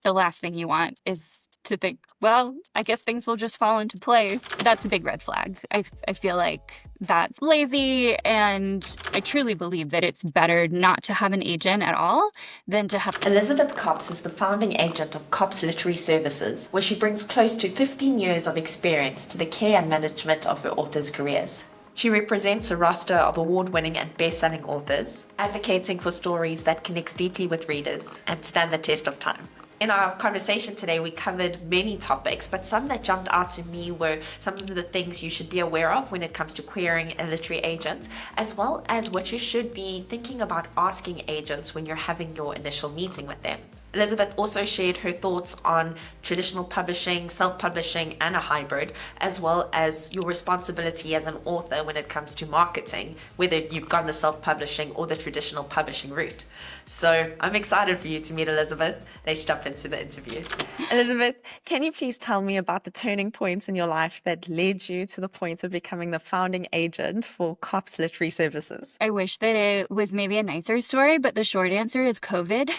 the last thing you want is to think, well, I guess things will just fall into place. That's a big red flag. I feel like that's lazy, and I truly believe that it's better not to have an agent at all than to have. Elizabeth Copps is the founding agent of Copps Literary Services, where she brings close to 15 years of experience to the care and management of her authors' careers. She represents a roster of award-winning and best-selling authors, advocating for stories that connects deeply with readers and stand the test of time. In our conversation today, we covered many topics, but some that jumped out to me were some of the things you should be aware of when it comes to querying a literary agent, as well as what you should be thinking about asking agents when you're having your initial meeting with them. Elizabeth also shared her thoughts on traditional publishing, self-publishing, and a hybrid, as well as your responsibility as an author when it comes to marketing, whether you've gone the self-publishing or the traditional publishing route. So I'm excited for you to meet Elizabeth. Let's jump into the interview. Elizabeth, can you please tell me about the turning points in your life that led you to the point of becoming the founding agent for Copps Literary Services? I wish that it was maybe a nicer story, but the short answer is COVID.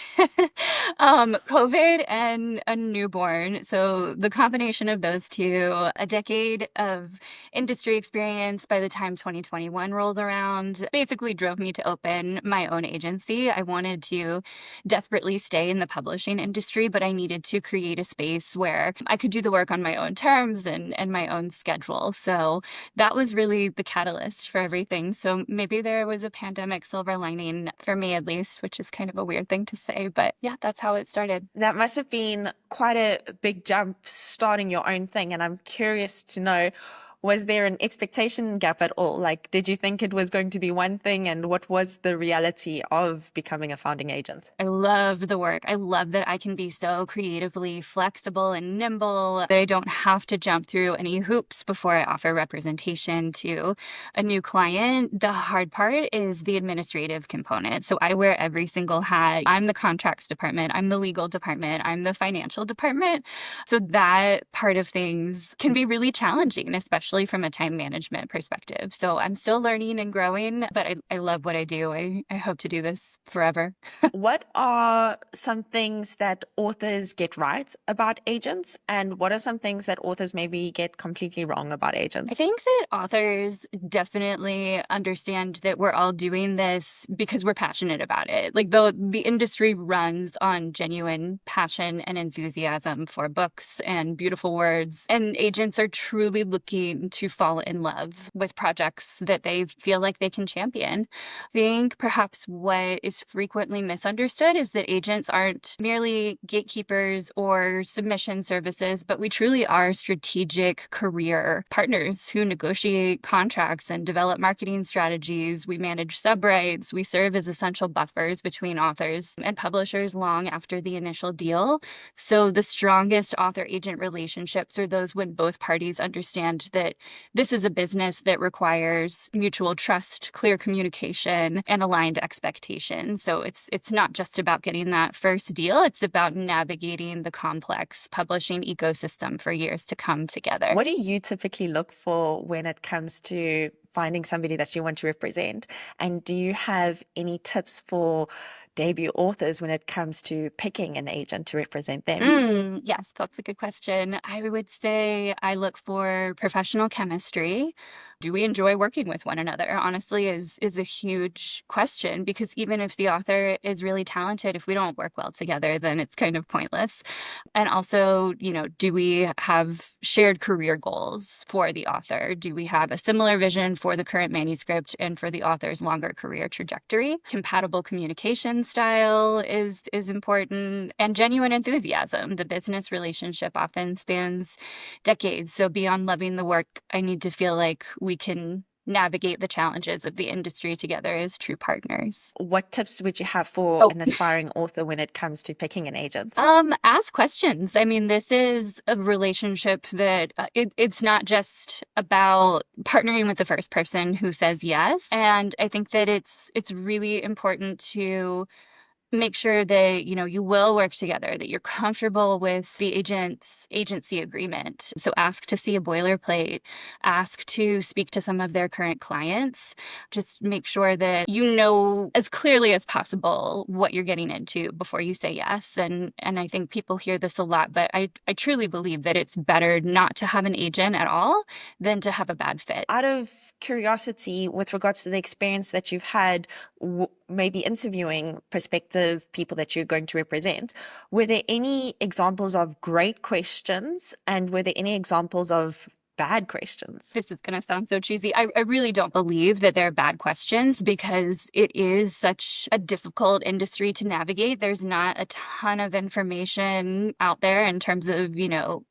COVID and a newborn. So the combination of those two, a decade of industry experience by the time 2021 rolled around, basically drove me to open my own agency. I wanted to desperately stay in the publishing industry, but I needed to create a space where I could do the work on my own terms and my own schedule. So that was really the catalyst for everything. So maybe there was a pandemic silver lining for me, at least, which is kind of a weird thing to say, but yeah, that's how it started. That must have been quite a big jump starting your own thing. And I'm curious to know, was there an expectation gap at all? Like, did you think it was going to be one thing? And what was the reality of becoming a founding agent? I love the work. I love that I can be so creatively flexible and nimble, that I don't have to jump through any hoops before I offer representation to a new client. The hard part is the administrative component. So I wear every single hat. I'm the contracts department, I'm the legal department, I'm the financial department. So that part of things can be really challenging, especially from a time management perspective. So I'm still learning and growing, but I love what I do. I hope to do this forever. What are some things that authors get right about agents? And what are some things that authors maybe get completely wrong about I agents? think that authors definitely understand that we're all doing this because we're passionate about it. Like the industry runs on genuine passion and enthusiasm for books and beautiful words. And agents are truly looking to fall in love with projects that they feel like they can champion. I think perhaps what is frequently misunderstood is that agents aren't merely gatekeepers or submission services, but we truly are strategic career partners who negotiate contracts and develop marketing strategies. We manage sub-rights. We serve as essential buffers between authors and publishers long after the initial deal. So the strongest author-agent relationships are those when both parties understand that this is a business that requires mutual trust, clear communication, and aligned expectations. So it's not just about getting that first deal. It's about navigating the complex publishing ecosystem for years to come together. What do you typically look for when it comes to finding somebody that you want to represent? And do you have any tips for debut authors when it comes to picking an agent to represent them? Yes, that's a good question. I would say I look for professional chemistry. Do we enjoy working with one another? Honestly, is a huge question, because even if the author is really talented, if we don't work well together, then it's kind of pointless. And also, do we have shared career goals for the author? Do we have a similar vision for the current manuscript and for the author's longer career trajectory? Compatible communication style is important, and genuine enthusiasm. The business relationship often spans decades. So beyond loving the work, I need to feel like we can navigate the challenges of the industry together as true partners. What tips would you have for an aspiring author when it comes to picking an agent? Ask questions. I mean, this is a relationship that it's not just about partnering with the first person who says yes. And I think that it's really important to make sure that, you will work together, that you're comfortable with the agent's agency agreement. So ask to see a boilerplate, ask to speak to some of their current clients. Just make sure that you know as clearly as possible what you're getting into before you say yes. And I think people hear this a lot, but I truly believe that it's better not to have an agent at all than to have a bad fit. Out of curiosity, with regards to the experience that you've had, maybe interviewing prospective people that you're going to represent, were there any examples of great questions and were there any examples of bad questions? This is going to sound so cheesy. I really don't believe that they're bad questions because it is such a difficult industry to navigate. There's not a ton of information out there in terms of,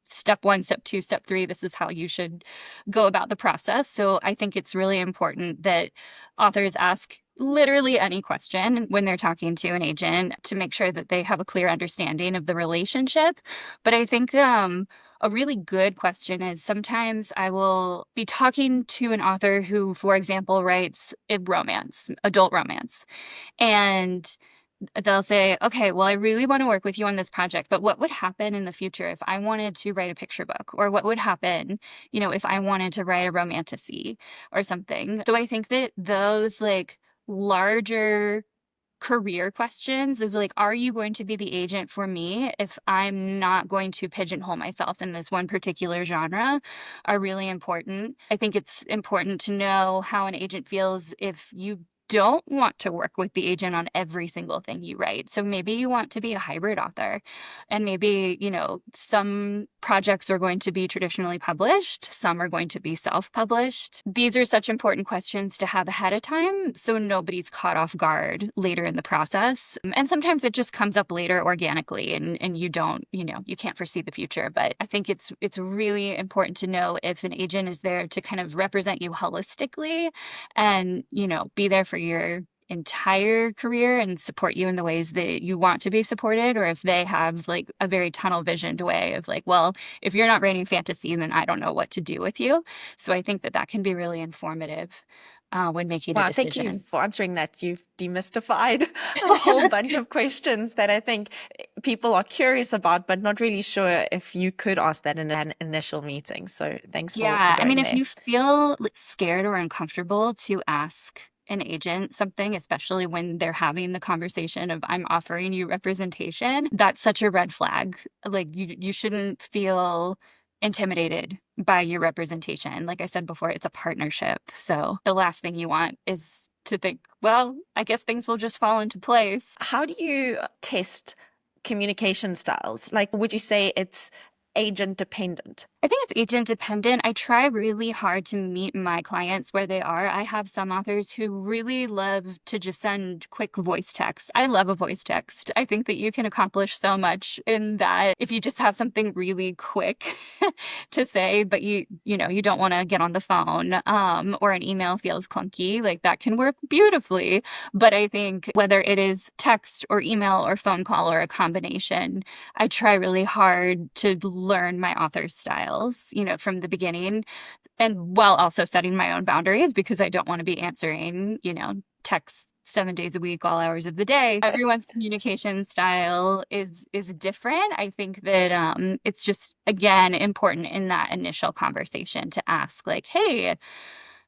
step one, step two, step three. This is how you should go about the process. So I think it's really important that authors ask literally any question when they're talking to an agent to make sure that they have a clear understanding of the relationship. But I think a really good question is sometimes I will be talking to an author who, for example, writes a romance, adult romance, and they'll say, okay, well, I really want to work with you on this project, but what would happen in the future if I wanted to write a picture book? Or what would happen, if I wanted to write a romantasy or something? So I think that those larger career questions of are you going to be the agent for me if I'm not going to pigeonhole myself in this one particular genre are really important. I think it's important to know how an agent feels if you don't want to work with the agent on every single thing you write. So maybe you want to be a hybrid author and maybe, some projects are going to be traditionally published, some are going to be self-published. These are such important questions to have ahead of time so nobody's caught off guard later in the process. And sometimes it just comes up later organically and you don't, you can't foresee the future. But I think it's really important to know if an agent is there to kind of represent you holistically and, be there for your entire career and support you in the ways that you want to be supported, or if they have a very tunnel visioned way of well, if you're not writing fantasy, then I don't know what to do with you. So I think that can be really informative when making a Wow, decision. thank you for answering that. You've demystified a whole bunch of questions that I think people are curious about, but not really sure if you could ask that in an initial meeting. So thanks for I going mean, if there. you feel scared or uncomfortable to ask an agent something, especially when they're having the conversation of I'm offering you representation, that's such a red flag. You shouldn't feel intimidated by your representation. Like I said before, it's a partnership. So the last thing you want is to think, well, I guess things will just fall into place. How do you test communication styles? Would you say it's agent dependent? I think it's agent dependent. I try really hard to meet my clients where they are. I have some authors who really love to just send quick voice texts. I love a voice text. I think that you can accomplish so much in that if you just have something really quick to say, but you don't want to get on the phone, or an email feels clunky, that can work beautifully. But I think whether it is text or email or phone call or a combination, I try really hard to learn my author's style, from the beginning, and while also setting my own boundaries because I don't want to be answering, texts 7 days a week, all hours of the day. Everyone's communication style is different. I think that it's just, again, important in that initial conversation to ask hey,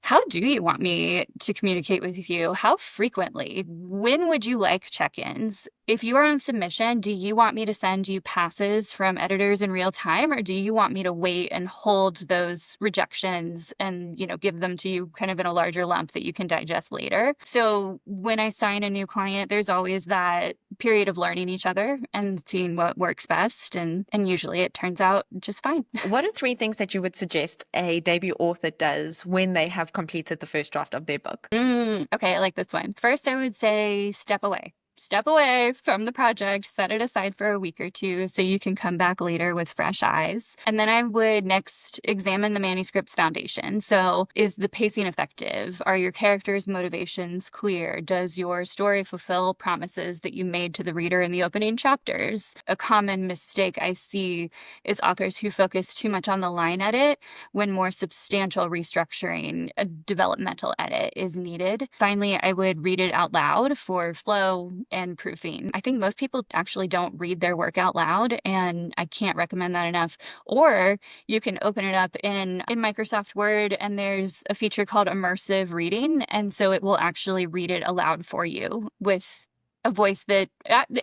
how do you want me to communicate with you? How frequently? When would you like check-ins? If you are on submission, do you want me to send you passes from editors in real time, or do you want me to wait and hold those rejections and, give them to you kind of in a larger lump that you can digest later? So when I sign a new client, there's always that period of learning each other and seeing what works best. And usually it turns out just fine. What are 3 things that you would suggest a debut author does when they have completed the first draft of their book? Okay, I like this one. First, I would say step away. Step away from the project, set it aside for a week or two so you can come back later with fresh eyes. And then I would next examine the manuscript's foundation. So is the pacing effective? Are your characters' motivations clear? Does your story fulfill promises that you made to the reader in the opening chapters? A common mistake I see is authors who focus too much on the line edit when more substantial restructuring, a developmental edit, is needed. Finally, I would read it out loud for flow, and proofing. I think most people actually don't read their work out loud, and I can't recommend that enough. Or you can open it up in Microsoft Word, and there's a feature called immersive reading, and so it will actually read it aloud for you with a voice that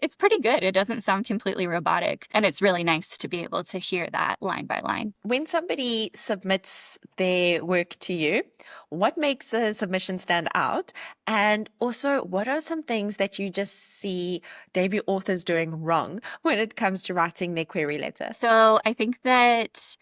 it's pretty good. It doesn't sound completely robotic, and it's really nice to be able to hear that line by line. When somebody submits their work to you, what makes a submission stand out? And also, what are some things that you just see debut authors doing wrong when it comes to writing their query letter? So I think that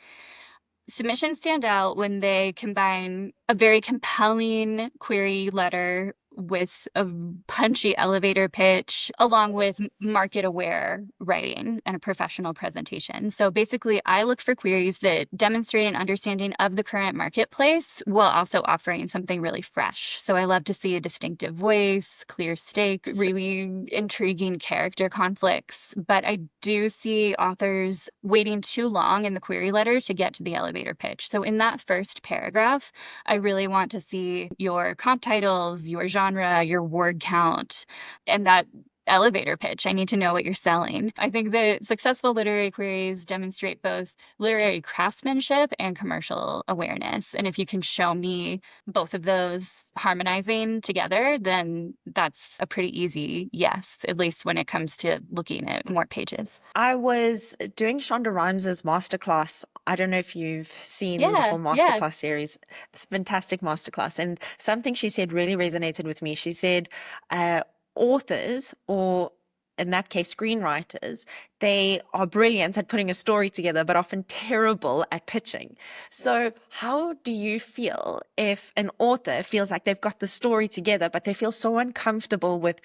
submissions stand out when they combine a very compelling query letter with a punchy elevator pitch, along with market aware writing and a professional presentation. So basically, I look for queries that demonstrate an understanding of the current marketplace while also offering something really fresh. So I love to see a distinctive voice, clear stakes, really intriguing character conflicts. But I do see authors waiting too long in the query letter to get to the elevator pitch. So in that first paragraph, I really want to see your comp titles, your genre, your word count, and that elevator pitch. I need to know what you're selling. I think that successful literary queries demonstrate both literary craftsmanship and commercial awareness. And if you can show me both of those harmonizing together, then that's a pretty easy yes, at least when it comes to looking at more pages. I was doing Shonda Rhimes' masterclass. I don't know if you've seen the Yeah, full yeah. masterclass series. It's a fantastic masterclass. And something she said really resonated with me. She said, authors, or in that case, screenwriters, they are brilliant at putting a story together, but often terrible at pitching. So how do you feel if an author feels like they've got the story together, but they feel so uncomfortable with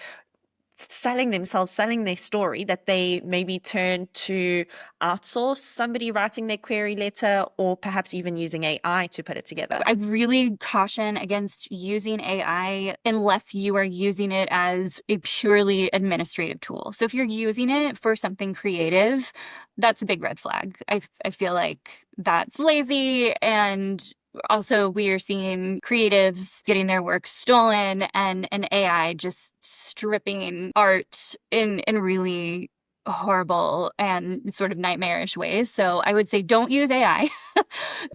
selling themselves, selling their story, that they maybe turn to outsource somebody writing their query letter, or perhaps even using AI to put it together? I really caution against using AI unless you are using it as a purely administrative tool. So if you're using it for something creative, that's a big red flag. I feel like that's lazy, and also we are seeing creatives getting their work stolen, and an AI just stripping art in really horrible and sort of nightmarish ways. So I would say don't use AI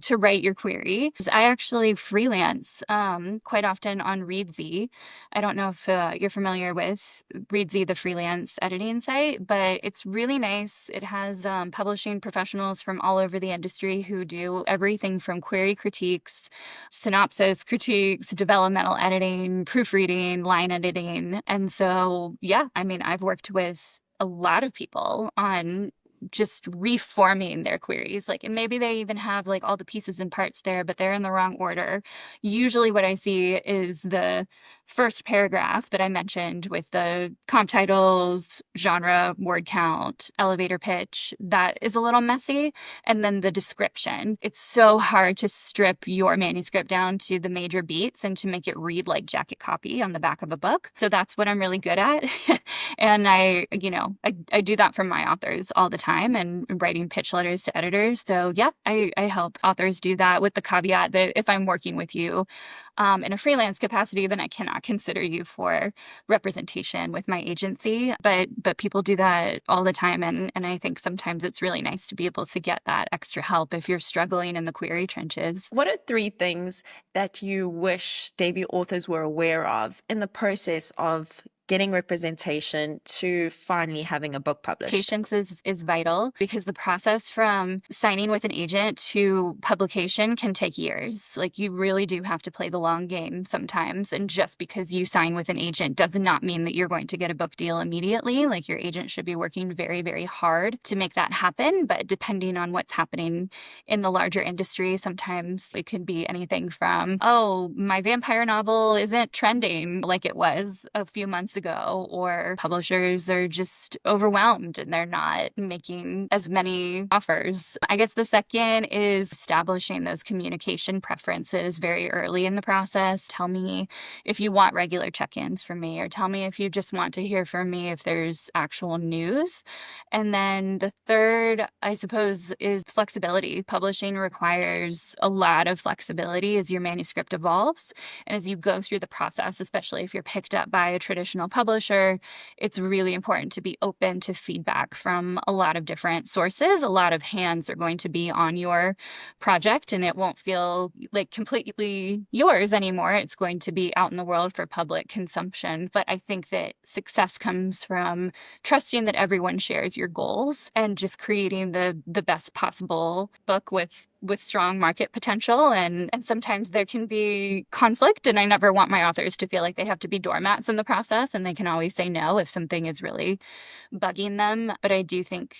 to write your query. I actually freelance quite often on Readsy. I don't know if you're familiar with Readsy, the freelance editing site, but it's really nice. It has publishing professionals from all over the industry who do everything from query critiques, synopsis critiques, developmental editing, proofreading, line editing. And so, yeah, I mean, I've worked with a lot of people on just reforming their queries. Like, and maybe they even have like all the pieces and parts there, but they're in the wrong order. Usually what I see is the first paragraph that I mentioned with the comp titles, genre, word count, elevator pitch, that is a little messy. And then the description. It's so hard to strip your manuscript down to the major beats and to make it read like jacket copy on the back of a book. So that's what I'm really good at. And I do that for my authors all the time, and writing pitch letters to editors. So yeah, I help authors do that, with the caveat that if I'm working with you in a freelance capacity, then I cannot consider you for representation with my agency. But people do that all the time, and I think sometimes it's really nice to be able to get that extra help if you're struggling in the query trenches. What are 3 things that you wish debut authors were aware of in the process of getting representation to finally having a book published? Patience is vital, because the process from signing with an agent to publication can take years. Like, you really do have to play the long game sometimes. And just because you sign with an agent does not mean that you're going to get a book deal immediately. Like, your agent should be working very, very hard to make that happen. But depending on what's happening in the larger industry, sometimes it could be anything from, oh, my vampire novel isn't trending like it was a few months ago, or publishers are just overwhelmed and they're not making as many offers. I guess the second is establishing those communication preferences very early in the process. Tell me if you want regular check-ins from me, or tell me if you just want to hear from me if there's actual news. And then the third, I suppose, is flexibility. Publishing requires a lot of flexibility as your manuscript evolves and as you go through the process, especially if you're picked up by a traditional traditional publisher, it's really important to be open to feedback from a lot of different sources. A lot of hands are going to be on your project, and it won't feel like completely yours anymore. It's going to be out in the world for public consumption. But I think that success comes from trusting that everyone shares your goals and just creating the best possible book with strong market potential. And sometimes there can be conflict, and I never want my authors to feel like they have to be doormats in the process, and they can always say no if something is really bugging them. But I do think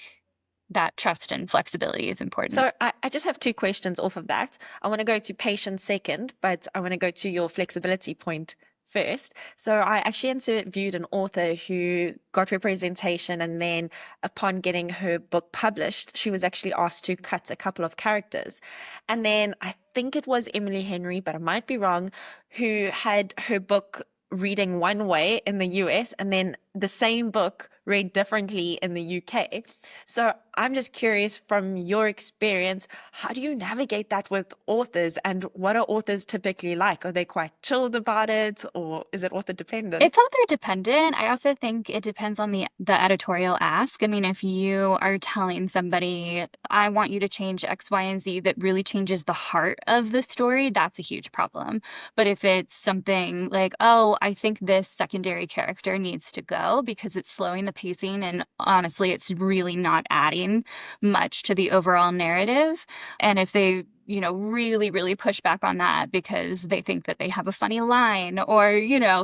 that trust and flexibility is important. So I just have two questions off of that. I want to go to patience second, but I want to go to your flexibility point first. So I actually interviewed an author who got representation, and then upon getting her book published, she was actually asked to cut a couple of characters. And then I think it was Emily Henry, but I might be wrong, who had her book reading one way in the US and then the same book read differently in the UK. So I'm just curious, from your experience, how do you navigate that with authors, and what are authors typically like? Are they quite chilled about it, or is it author dependent? It's author dependent. I also think it depends on the editorial ask. I mean, if you are telling somebody, I want you to change X, Y, and Z, that really changes the heart of the story, that's a huge problem. But if it's something like, oh, I think this secondary character needs to go because it's slowing the pacing, and honestly, it's really not adding much to the overall narrative. And if they really, really push back on that because they think that they have a funny line, or,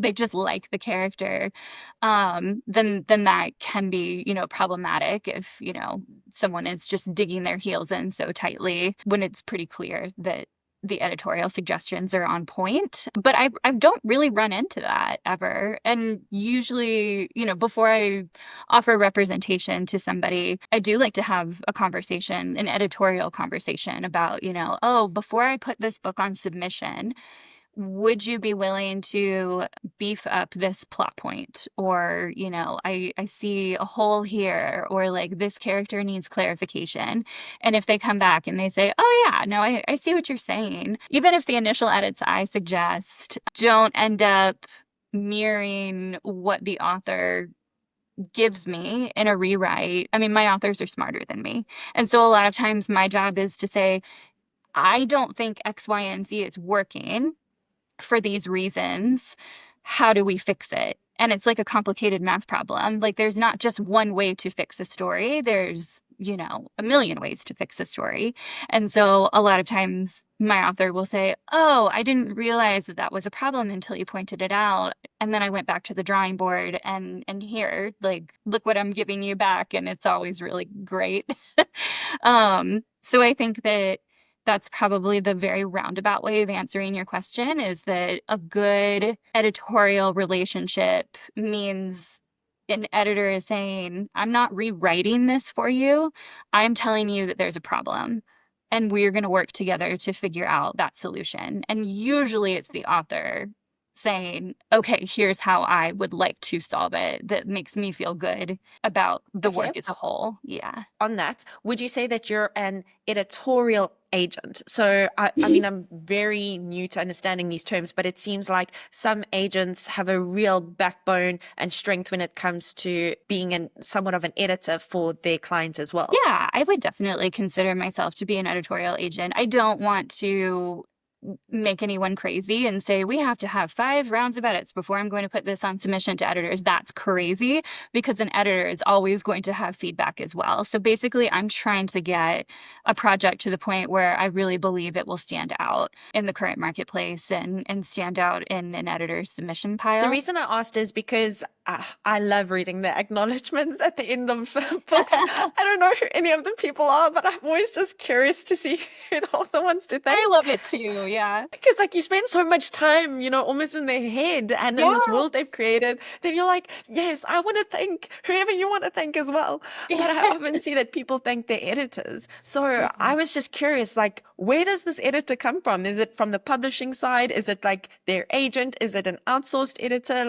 they just like the character, then that can be, problematic if, someone is just digging their heels in so tightly when it's pretty clear that the editorial suggestions are on point. But I don't really run into that ever. And usually, before I offer representation to somebody, I do like to have a conversation, an editorial conversation about, oh, before I put this book on submission, would you be willing to beef up this plot point? Or, I see a hole here, or like this character needs clarification. And if they come back and they say, oh yeah, no, I see what you're saying, even if the initial edits I suggest don't end up mirroring what the author gives me in a rewrite. I mean, my authors are smarter than me. And so a lot of times my job is to say, I don't think X, Y, and Z is working for these reasons. How do we fix it? And it's like a complicated math problem. Like, there's not just one way to fix a story. There's, a million ways to fix a story. And so a lot of times my author will say, oh, I didn't realize that was a problem until you pointed it out. And then I went back to the drawing board, and here, like, look what I'm giving you back. And it's always really great. So I think that's probably the very roundabout way of answering your question, is that a good editorial relationship means an editor is saying, I'm not rewriting this for you. I'm telling you that there's a problem, and we're going to work together to figure out that solution. And usually it's the author saying, okay, here's how I would like to solve it that makes me feel good about the work as a whole. Yeah. On that, would you say that you're an editorial agent? So, I mean, I'm very new to understanding these terms, but it seems like some agents have a real backbone and strength when it comes to being somewhat of an editor for their clients as well. Yeah, I would definitely consider myself to be an editorial agent. I don't want to make anyone crazy and say, we have to have 5 rounds of edits before I'm going to put this on submission to editors. That's crazy, because an editor is always going to have feedback as well. So basically, I'm trying to get a project to the point where I really believe it will stand out in the current marketplace and stand out in an editor's submission pile. The reason I asked is because I love reading the acknowledgements at the end of books. I don't know who any of the people are, but I'm always just curious to see who the author wants to thank. I love it too, yeah. Because you spend so much time, almost in their head and in this world they've created, then you're like, yes, I want to thank whoever you want to thank as well. But I often see that people thank their editors. So I was just curious, where does this editor come from? Is it from the publishing side? Is it their agent? Is it an outsourced editor?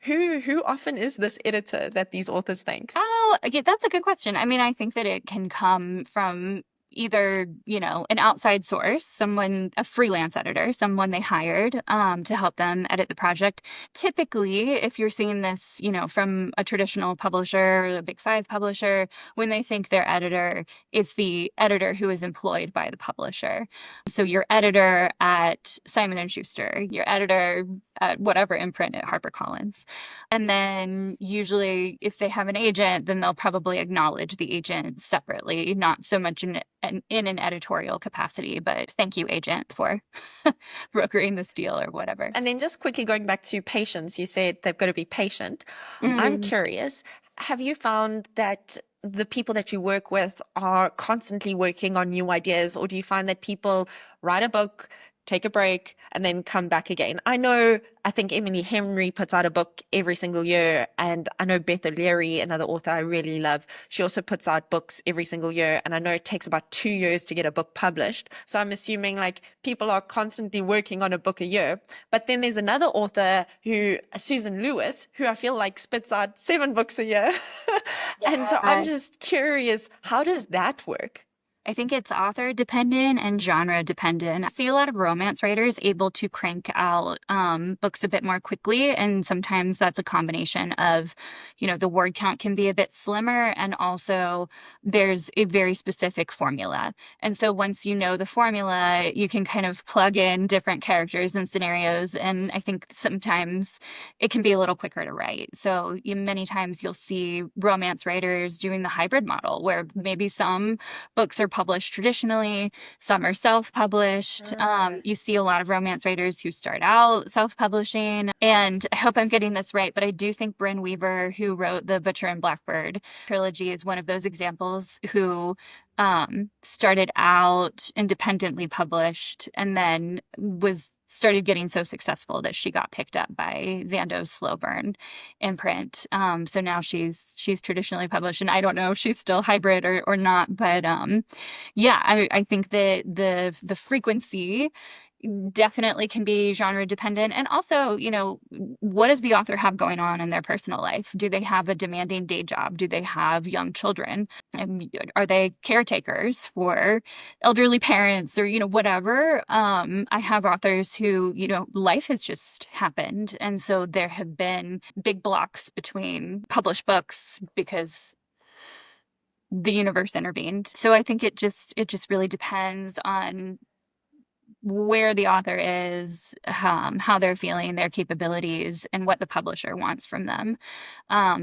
Who often is this editor that these authors thank? Oh, yeah, that's a good question. I mean, I think that it can come from either, an outside source, someone, a freelance editor, someone they hired to help them edit the project. Typically, if you're seeing this, from a traditional publisher, a big five publisher, when they think their editor is the editor who is employed by the publisher. So your editor at Simon and Schuster, your editor at whatever imprint at HarperCollins. And then usually if they have an agent, then they'll probably acknowledge the agent separately, not so much in an editorial capacity, but thank you, agent, for brokering this deal or whatever. And then just quickly going back to patience, you said they've got to be patient. I'm Mm. curious, have you found that the people that you work with are constantly working on new ideas, or do you find that people write a book, take a break, and then come back again? I think Emily Henry puts out a book every single year, and I know Beth O'Leary, another author I really love, she also puts out books every single year, and I know it takes about 2 years to get a book published. So I'm assuming like people are constantly working on a book a year. But then there's another author Susan Lewis, who I feel like spits out 7 books a year. And so I'm Yeah. just curious, how does that work? I think it's author dependent and genre dependent. I see a lot of romance writers able to crank out books a bit more quickly. And sometimes that's a combination of, the word count can be a bit slimmer. And also there's a very specific formula. And so once you know the formula, you can kind of plug in different characters and scenarios. And I think sometimes it can be a little quicker to write. So many times you'll see romance writers doing the hybrid model where maybe some books are published traditionally, some are self-published. You see a lot of romance writers who start out self-publishing. And I hope I'm getting this right, but I do think Brynne Weaver, who wrote the Butcher and Blackbird trilogy, is one of those examples who started out independently published and then started getting so successful that she got picked up by Zando's Slow Burn imprint. So now she's traditionally published, and I don't know if she's still hybrid or not, but yeah, I think that the frequency definitely can be genre dependent. And also, what does the author have going on in their personal life? Do they have a demanding day job? Do they have young children? And are they caretakers for elderly parents or, whatever? I have authors who, life has just happened. And so there have been big blocks between published books because the universe intervened. So I think it just really depends on where the author is, how they're feeling, their capabilities, and what the publisher wants from them.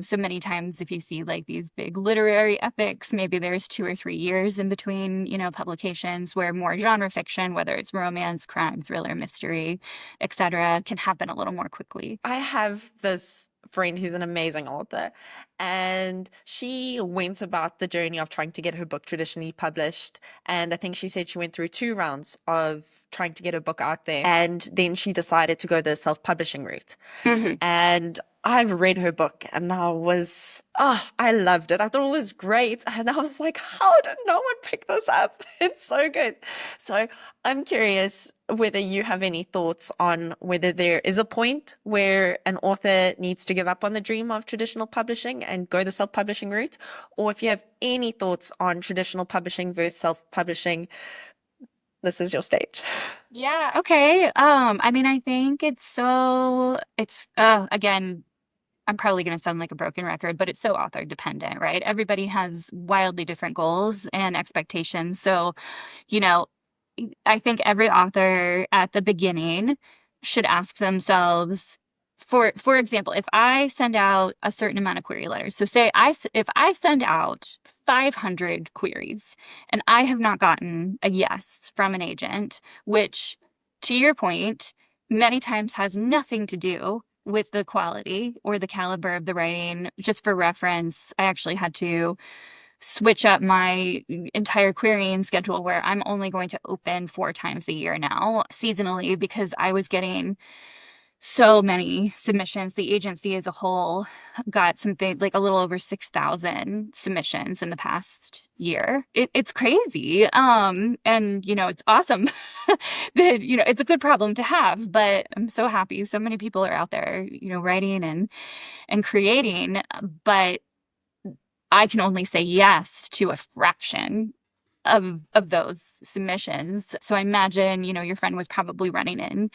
So many times, if you see like these big literary epics, maybe there's 2 or 3 years in between, publications, where more genre fiction, whether it's romance, crime, thriller, mystery, etc., can happen a little more quickly. I have this friend who's an amazing author, and she went about the journey of trying to get her book traditionally published. And I think she said she went through 2 rounds of trying to get her book out there, and then she decided to go the self-publishing route. Mhm. And I've read her book, and I loved it. I thought it was great. And I was like, how did no one pick this up? It's so good. So I'm curious whether you have any thoughts on whether there is a point where an author needs to give up on the dream of traditional publishing and go the self-publishing route, or if you have any thoughts on traditional publishing versus self-publishing. This is your stage. Yeah, okay. I mean, I think it's again, I'm probably going to sound like a broken record, but it's so author dependent, right? Everybody has wildly different goals and expectations. So, you know, I think every author at the beginning should ask themselves, for example, if I send out a certain amount of query letters, so if I send out 500 queries and I have not gotten a yes from an agent, which, to your point, many times has nothing to do with the quality or the caliber of the writing. Just for reference, I actually had to switch up my entire querying schedule where I'm only going to open 4 times a year now, seasonally, because I was getting so many submissions. The agency as a whole got something like a little over 6,000 submissions in the past year. It's crazy. And it's awesome that, it's a good problem to have, but I'm so happy so many people are out there, writing and creating, but I can only say yes to a fraction of those submissions. So I imagine, your friend was probably running in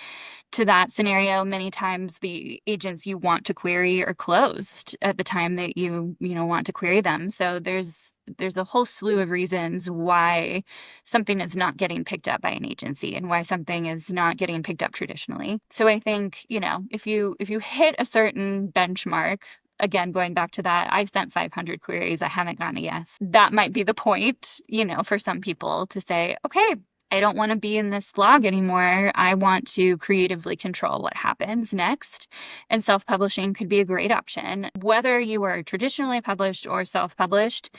to that scenario. Many times the agents you want to query are closed at the time that you want to query them. So there's a whole slew of reasons why something is not getting picked up by an agency and why something is not getting picked up traditionally. So I think, if you hit a certain benchmark, again, going back to that, I sent 500 queries, I haven't gotten a yes. That might be the point, for some people to say, okay, I don't want to be in this slog anymore. I want to creatively control what happens next. And self-publishing could be a great option. Whether you are traditionally published or self-published,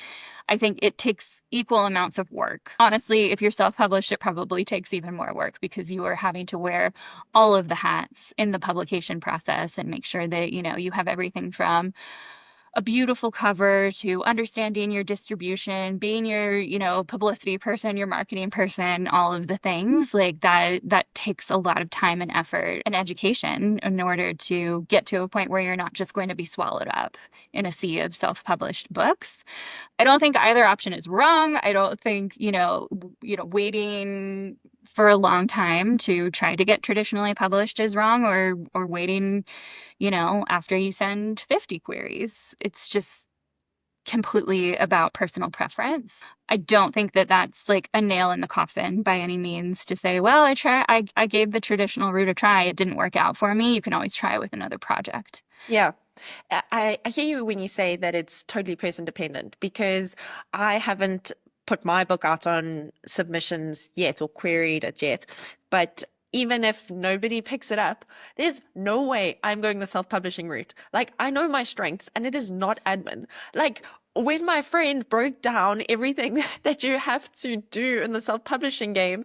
I think it takes equal amounts of work. Honestly, if you're self-published, it probably takes even more work because you are having to wear all of the hats in the publication process and make sure that, you have everything from a beautiful cover to understanding your distribution, being your, publicity person, your marketing person, all of the things like that takes a lot of time and effort and education in order to get to a point where you're not just going to be swallowed up in a sea of self-published books. I don't think either option is wrong. I don't think, waiting for a long time to try to get traditionally published is wrong, or waiting, after you send 50 queries. It's just completely about personal preference. I don't think that that's like a nail in the coffin by any means to say, well, I gave the traditional route a try. It didn't work out for me. You can always try with another project. Yeah. I hear you when you say that it's totally person dependent, because I haven't put my book out on submissions yet or queried it yet. But even if nobody picks it up, there's no way I'm going the self-publishing route. Like, I know my strengths, and it is not admin. Like, when my friend broke down everything that you have to do in the self-publishing game,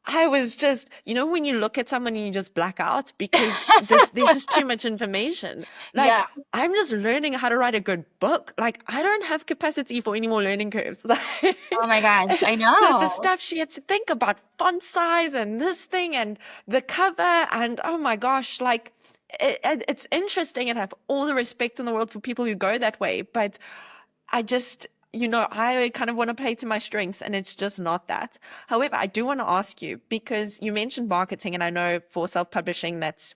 I was just, when you look at someone and you just black out because there's just too much information. Yeah. Like, I'm just learning how to write a good book. Like, I don't have capacity for any more learning curves. Like, Oh my gosh, I the know. stuff she had to think about, font size and this thing and the cover, and oh my gosh, like, it's interesting, and I have all the respect in the world for people who go that way. But I just, I kind of want to play to my strengths, and it's just not that. However, I do want to ask you, because you mentioned marketing, and I know for self-publishing that's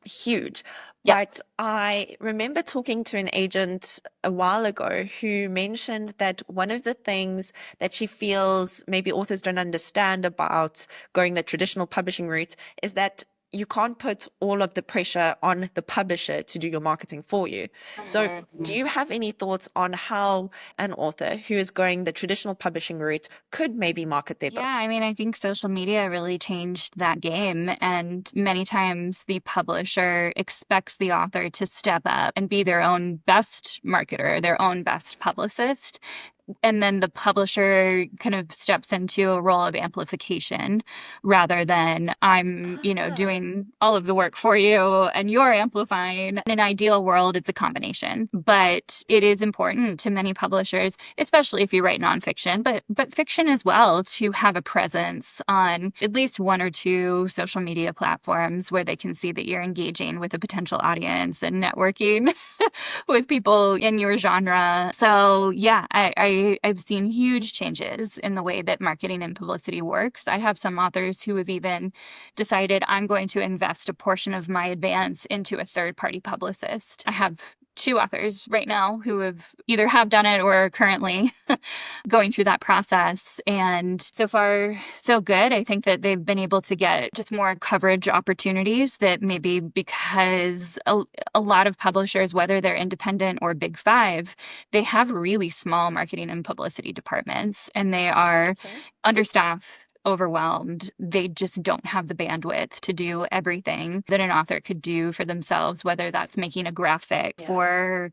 huge. Yeah. But I remember talking to an agent a while ago who mentioned that one of the things that she feels maybe authors don't understand about going the traditional publishing route is that you can't put all of the pressure on the publisher to do your marketing for you. So, do you have any thoughts on how an author who is going the traditional publishing route could maybe market their Yeah, book? I mean, I think social media really changed that game. And many times the publisher expects the author to step up and be their own best marketer, their own best publicist. And then the publisher kind of steps into a role of amplification rather than I'm, Ah, doing all of the work for you and you're amplifying. In an ideal world, it's a combination, but it is important to many publishers, especially if you write nonfiction, but fiction as well, to have a presence on at least one or two social media platforms where they can see that you're engaging with a potential audience and networking with people in your genre. So yeah, I've seen huge changes in the way that marketing and publicity works. I have some authors who have even decided I'm going to invest a portion of my advance into a third-party publicist. I have two authors right now who have done it or are currently going through that process. And so far, so good. I think that they've been able to get just more coverage opportunities that maybe because a lot of publishers, whether they're independent or big five, they have really small marketing and publicity departments and they are okay. understaffed, overwhelmed. They just don't have the bandwidth to do everything that an author could do for themselves, whether that's making a graphic Yeah. for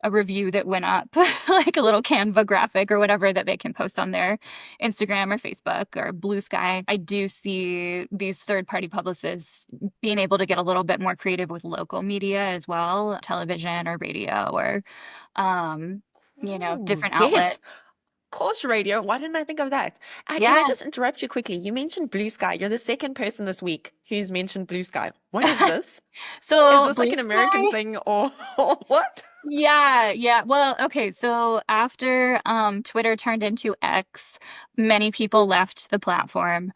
a review that went up, like a little Canva graphic or whatever that they can post on their Instagram or Facebook or Blue Sky. I do see these third-party publicists being able to get a little bit more creative with local media as well, television or radio or, Ooh, different yes. outlets. course, radio. Why didn't I think of that? Can I Yeah. just interrupt you quickly? You mentioned Blue Sky. You're the second person this week who's mentioned Blue Sky. What is this? Is So this like Blue an American Sky. thing or, or what? Yeah, yeah. Well, okay, so after Twitter turned into X, many people left the platform.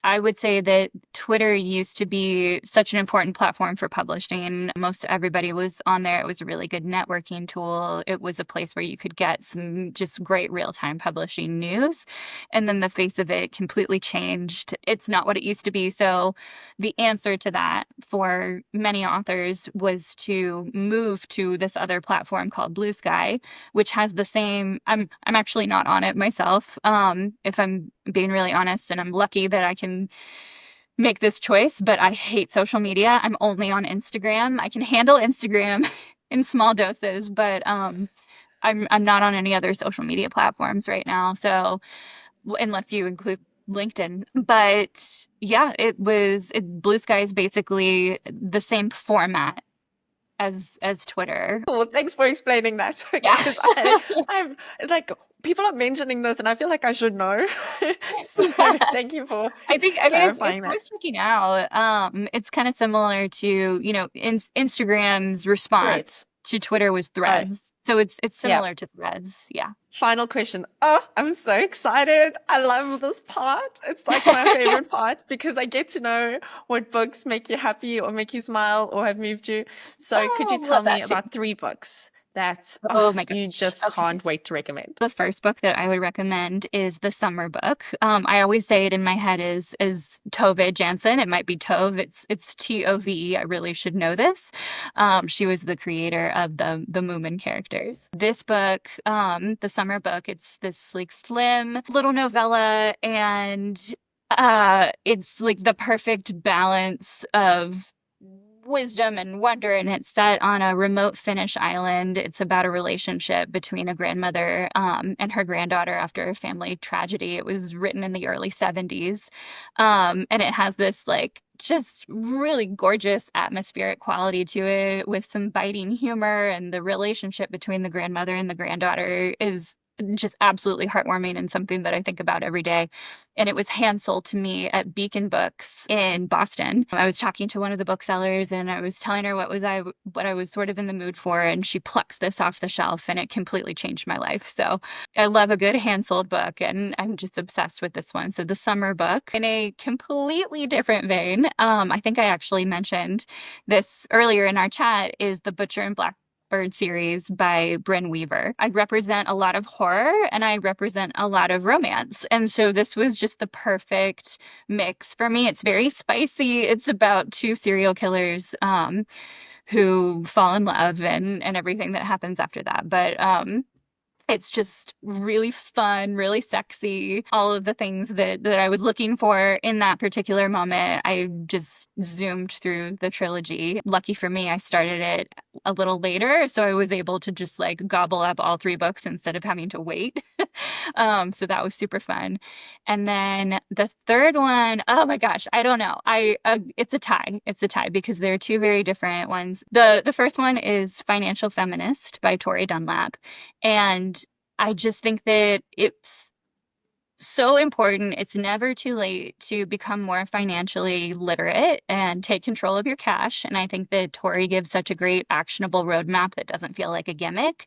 I would say that Twitter used to be such an important platform for publishing. Most everybody was on there. It was a really good networking tool. It was a place where you could get some just great real-time publishing news. And then the face of it completely changed. It's not what it used to be. So the answer to that for many authors was to move to this other platform called Blue Sky, which has the same. I'm actually not on it myself, if I'm being really honest, and I'm lucky that I can make this choice, but I hate social media. I'm only on Instagram. I can handle Instagram in small doses, but I'm not on any other social media platforms right now. So unless you include LinkedIn. But yeah, Blue Sky is basically the same format as Twitter. Cool. Thanks for explaining that. Yeah. Because I'm like, people are mentioning this and I feel like I should know. So Yeah. thank you for I mean, it's clarifying that. worth checking out. It's kind of similar to, Instagram's Threads. response to Twitter was Oh, Threads. So it's yeah. similar to Threads. Yeah. Final question. Oh, I'm so excited. I love this part. It's like my favorite part because I get to know what books make you happy or make you smile or have moved you. So could Oh, you tell love me that too. about three books that Oh my you gosh. just Okay. can't wait to recommend? The first book that I would recommend is the summer book. I always say it in my head is Tove Jansson. It might be Tove. It's Tove. I really should know this. She was the creator of the Moomin characters. This book, the summer book, it's this like slim little novella, and it's like the perfect balance of wisdom and wonder, and it's set on a remote Finnish island. It's about a relationship between a grandmother and her granddaughter after a family tragedy. It was written in the early 70s, and it has this like just really gorgeous atmospheric quality to it with some biting humor, and the relationship between the grandmother and the granddaughter is just absolutely heartwarming and something that I think about every day. And it was hand sold to me at Beacon Books in Boston. I was talking to one of the booksellers and I was telling her what I was sort of in the mood for, and she plucks this off the shelf and it completely changed my life. So I love a good hand sold book, and I'm just obsessed with this one. So the summer book in a completely different vein. I think I actually mentioned this earlier in our chat, is The Butcher and Blackbird series by Bryn Weaver. I represent a lot of horror and I represent a lot of romance. And so this was just the perfect mix for me. It's very spicy. It's about two serial killers who fall in love and everything that happens after that. But it's just really fun, really sexy, all of the things that I was looking for in that particular moment. I just zoomed through the trilogy. Lucky for me, I started it a little later, so I was able to just like gobble up all three books instead of having to wait. So that was super fun. And then the third one, oh my gosh, I don't know. It's a tie. It's a tie because there are two very different ones. The first one is Financial Feminist by Tori Dunlap. And I just think that it's so important. It's never too late to become more financially literate and take control of your cash. And I think that Tori gives such a great actionable roadmap that doesn't feel like a gimmick.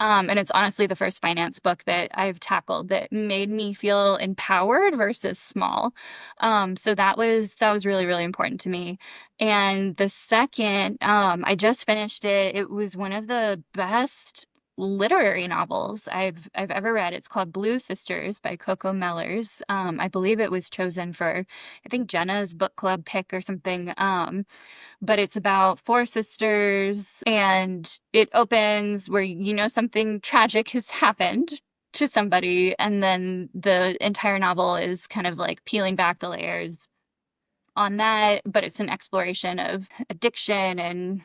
And it's honestly the first finance book that I've tackled that made me feel empowered versus small. So that was really, really important to me. And the second, I just finished it. It was one of the best literary novels I've ever read. It's called Blue Sisters by Coco Mellers. I believe it was chosen for, I think, Jenna's book club pick or something. But it's about four sisters, and it opens where something tragic has happened to somebody, and then the entire novel is kind of like peeling back the layers on that, but it's an exploration of addiction and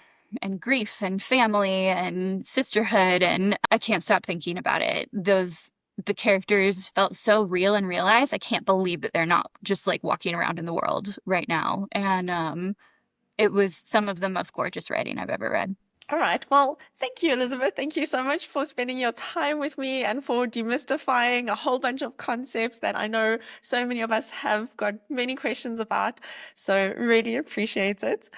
grief and family and sisterhood, and I can't stop thinking about it. The characters felt so real and realized. I can't believe that they're not just like walking around in the world right now. And it was some of the most gorgeous writing I've ever read. All right. Well, thank you, Elizabeth. Thank you so much for spending your time with me and for demystifying a whole bunch of concepts that I know so many of us have got many questions about. So really appreciate it.